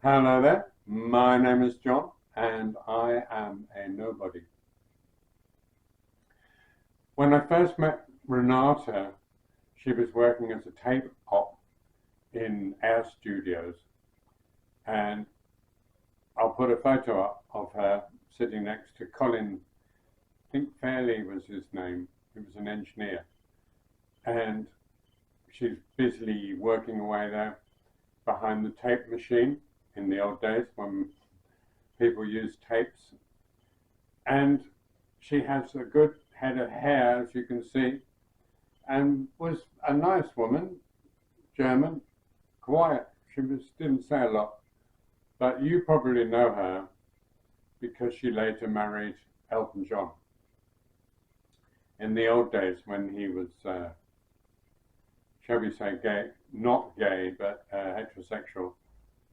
Hello there, my name is John and I am a nobody. When I first met Renata, she was working as a tape op in our studios, and I'll put a photo up of her sitting next to Colin, I think Fairley was his name. He was an engineer, and she's busily working away there behind the tape machine in the old days when people used tapes. And she has a good head of hair, as you can see, and was a nice woman, German, quiet. She didn't say a lot, but you probably know her because she later married Elton John. In the old days when he was, shall we say, gay, not gay, but heterosexual,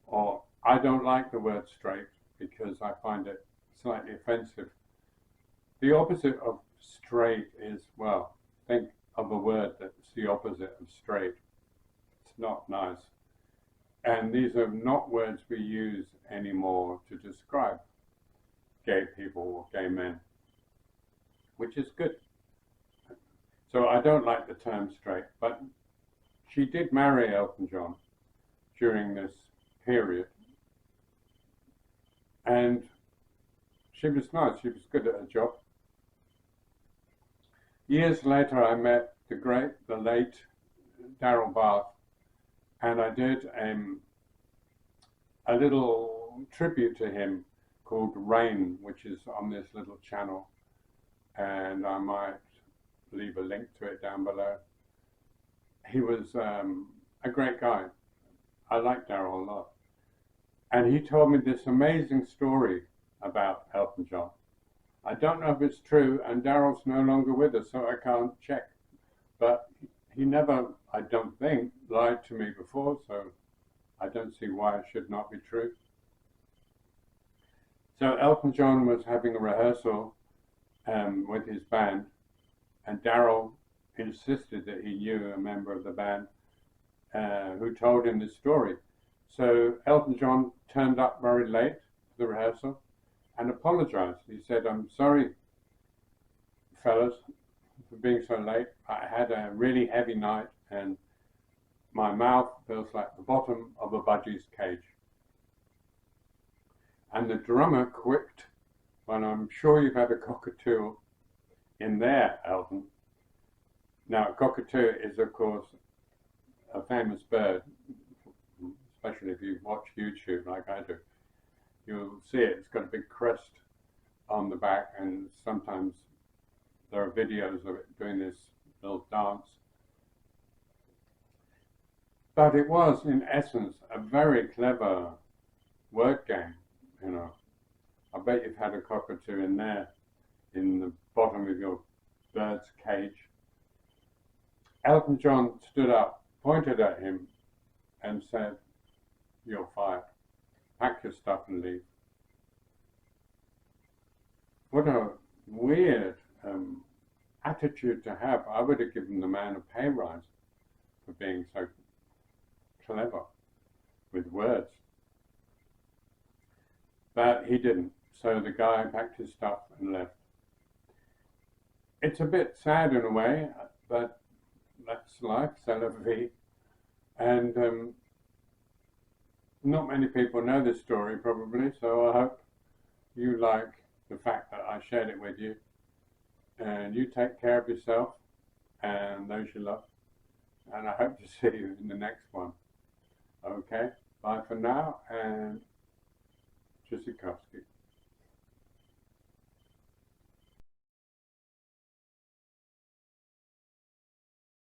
or I don't like the word straight because I find it slightly offensive. The opposite of straight is, well, think of a word that's the opposite of straight. It's not nice. And these are not words we use anymore to describe gay people or gay men, which is good. So I don't like the term straight, but she did marry Elton John during this period. And she was nice, she was good at her job. Years later, I met the late Darryl Bath, and I did a little tribute to him called Rain, which is on this little channel, and I might leave a link to it down below. He was a great guy. I like Darryl a lot. And he told me this amazing story about Elton John. I don't know if it's true, and Darryl's no longer with us, so I can't check. But he never, I don't think, lied to me before, so I don't see why it should not be true. So Elton John was having a rehearsal with his band, and Darryl insisted that he knew a member of the band who told him this story. So Elton John turned up very late to the rehearsal and apologized. He said, "I'm sorry, fellas, for being so late. I had a really heavy night and my mouth feels like the bottom of a budgie's cage." And the drummer quipped, "Well, I'm sure you've had a cockatoo in there, Elton." Now, a cockatoo is, of course, a famous bird, especially if you watch YouTube like I do. You'll see it. It's got a big crest on the back, and sometimes there are videos of it doing this little dance. But it was, in essence, a very clever word game, you know. I bet you've had a cockatoo in there, in the bottom of your bird's cage. Elton John stood up, pointed at him, and said, "You're fired. Pack your stuff and leave." What a weird attitude to have. I would have given the man a pay rise for being so clever with words. But he didn't. So the guy packed his stuff and left. It's a bit sad in a way, but that's life, c'est la vie. And not many people know this story probably, so I hope you like the fact that I shared it with you. And you take care of yourself and those you love. And I hope to see you in the next one. Okay, bye for now, and Tschüssikowski.